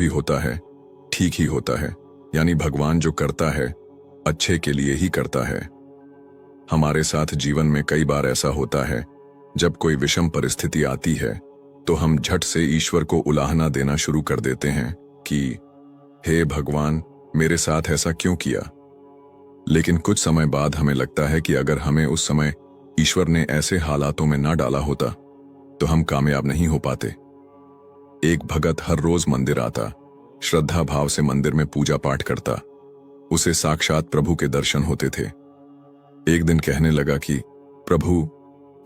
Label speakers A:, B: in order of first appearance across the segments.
A: भी होता है ठीक ही होता है, यानी भगवान जो करता है अच्छे के लिए ही करता है। हमारे साथ जीवन में कई बार ऐसा होता है, जब कोई विषम परिस्थिति आती है तो हम झट से ईश्वर को उलाहना देना शुरू कर देते हैं कि हे भगवान, मेरे साथ ऐसा क्यों किया। लेकिन कुछ समय बाद हमें लगता है कि अगर हमें उस समय ईश्वर ने ऐसे हालातों में ना डाला होता तो हम कामयाब नहीं हो पाते। एक भगत हर रोज मंदिर आता, श्रद्धा भाव से मंदिर में पूजा पाठ करता, उसे साक्षात प्रभु के दर्शन होते थे। एक दिन कहने लगा कि प्रभु,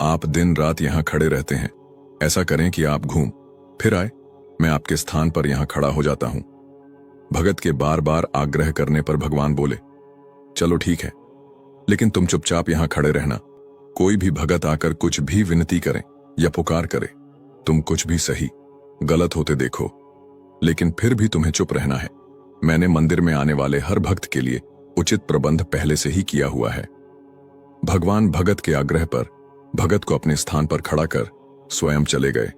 A: आप दिन रात यहां खड़े रहते हैं, ऐसा करें कि आप घूम फिर आए, मैं आपके स्थान पर यहां खड़ा हो जाता हूं। भगत के बार बार आग्रह करने पर भगवान बोले, चलो ठीक है, लेकिन तुम चुपचाप यहां खड़े रहना। कोई भी भगत आकर कुछ भी विनती करे या पुकार करे, तुम कुछ भी सही गलत होते देखो, लेकिन फिर भी तुम्हें चुप रहना है। मैंने मंदिर में आने वाले हर भक्त के लिए उचित प्रबंध पहले से ही किया हुआ है। भगवान भगत के आग्रह पर भगत को अपने स्थान पर खड़ा कर स्वयं चले गए।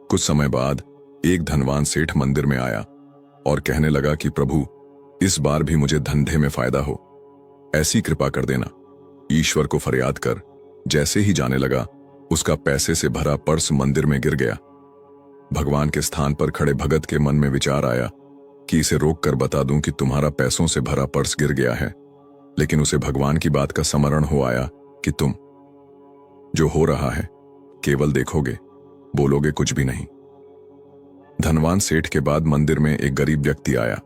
A: कुछ समय बाद एक धनवान सेठ मंदिर में आया और कहने लगा कि प्रभु, इस बार भी मुझे धंधे में फायदा हो, ऐसी कृपा कर देना। ईश्वर को फरियाद कर जैसे ही जाने लगा, उसका पैसे से भरा पर्स मंदिर में गिर गया। भगवान के स्थान पर खड़े भगत के मन में विचार आया कि इसे रोक कर बता दूं कि तुम्हारा पैसों से भरा पर्स गिर गया है, लेकिन उसे भगवान की बात का स्मरण हो आया कि तुम जो हो रहा है केवल देखोगे, बोलोगे कुछ भी नहीं। धनवान सेठ के बाद मंदिर में एक गरीब व्यक्ति आया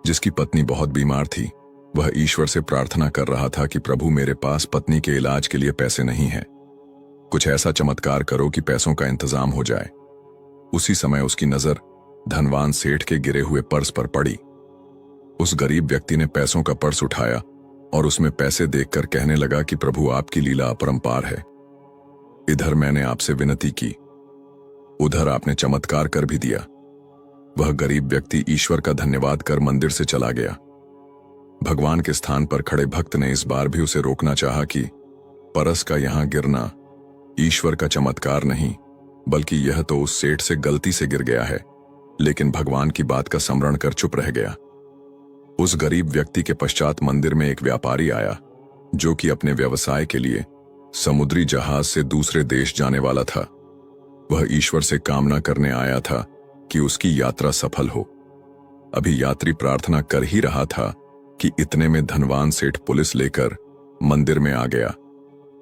A: जिसकी पत्नी बहुत बीमार थी। वह ईश्वर से प्रार्थना कर रहा था कि प्रभु, मेरे पास पत्नी के इलाज के लिए पैसे नहीं हैं, कुछ ऐसा चमत्कार करो कि पैसों का इंतजाम हो जाए। उसी समय उसकी नजर धनवान सेठ के गिरे हुए पर्स पर पड़ी। उस गरीब व्यक्ति ने पैसों का पर्स उठाया और उसमें पैसे देखकर कहने लगा कि प्रभु, आपकी लीला अपरंपार है। इधर मैंने आपसे विनती की, उधर आपने चमत्कार कर भी दिया। वह गरीब व्यक्ति ईश्वर का धन्यवाद कर मंदिर से चला गया। भगवान के स्थान पर खड़े भक्त ने इस बार भी उसे रोकना चाहा कि परस का यहां गिरना ईश्वर का चमत्कार नहीं, बल्कि यह तो उस सेठ से गलती से गिर गया है। लेकिन भगवान की बात का स्मरण कर चुप रह गया। उस गरीब व्यक्ति के पश्चात मंदिर में एक व्यापारी आया जो कि अपने व्यवसाय के लिए समुद्री जहाज से दूसरे देश जाने वाला था। वह ईश्वर से कामना करने आया था कि उसकी यात्रा सफल हो। अभी यात्री प्रार्थना कर ही रहा था कि इतने में धनवान सेठ पुलिस लेकर मंदिर में आ गया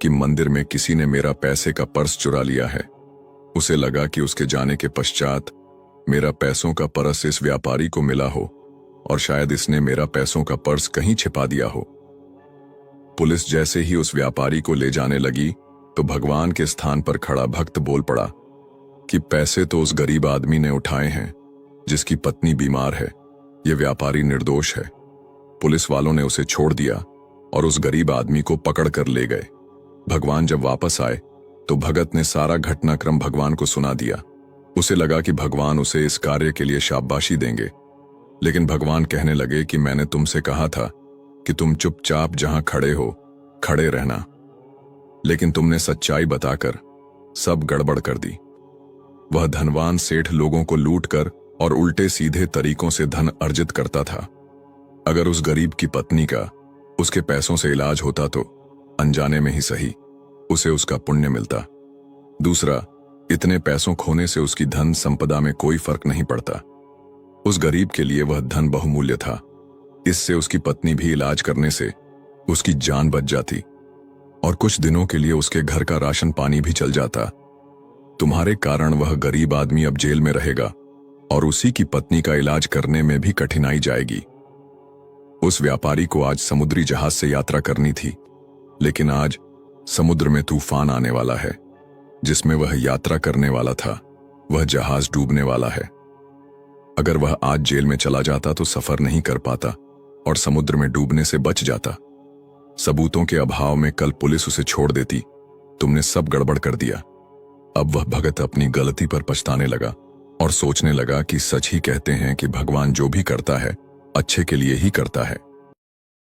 A: कि मंदिर में किसी ने मेरा पैसे का पर्स चुरा लिया है। उसे लगा कि उसके जाने के पश्चात मेरा पैसों का पर्स इस व्यापारी को मिला हो और शायद इसने मेरा पैसों का पर्स कहीं छिपा दिया हो। पुलिस जैसे ही उस व्यापारी को ले जाने लगी तो भगवान के स्थान पर खड़ा भक्त बोल पड़ा कि पैसे तो उस गरीब आदमी ने उठाए हैं जिसकी पत्नी बीमार है, यह व्यापारी निर्दोष है। पुलिस वालों ने उसे छोड़ दिया और उस गरीब आदमी को पकड़कर ले गए। भगवान जब वापस आए तो भगत ने सारा घटनाक्रम भगवान को सुना दिया। उसे लगा कि भगवान उसे इस कार्य के लिए शाबाशी देंगे, लेकिन भगवान कहने लगे कि मैंने तुमसे कहा था कि तुम चुपचाप जहां खड़े हो खड़े रहना, लेकिन तुमने सच्चाई बताकर सब गड़बड़ कर दी। वह धनवान सेठ लोगों को लूटकर और उल्टे सीधे तरीकों से धन अर्जित करता था। अगर उस गरीब की पत्नी का उसके पैसों से इलाज होता तो अनजाने में ही सही उसे उसका पुण्य मिलता। दूसरा, इतने पैसों खोने से उसकी धन संपदा में कोई फर्क नहीं पड़ता। उस गरीब के लिए वह धन बहुमूल्य था। इससे उसकी पत्नी भी इलाज करने से उसकी जान बच जाती और कुछ दिनों के लिए उसके घर का राशन पानी भी चल जाता। तुम्हारे कारण वह गरीब आदमी अब जेल में रहेगा और उसी की पत्नी का इलाज करने में भी कठिनाई जाएगी। उस व्यापारी को आज समुद्री जहाज से यात्रा करनी थी, लेकिन आज समुद्र में तूफान आने वाला है। जिसमें वह यात्रा करने वाला था वह जहाज डूबने वाला है। अगर वह आज जेल में चला जाता तो सफर नहीं कर पाता और समुद्र में डूबने से बच जाता। सबूतों के अभाव में कल पुलिस उसे छोड़ देती। तुमने सब गड़बड़ कर दिया। अब वह भगत अपनी गलती पर पछताने लगा और सोचने लगा कि सच ही कहते हैं कि भगवान जो भी करता है अच्छे के लिए ही करता है।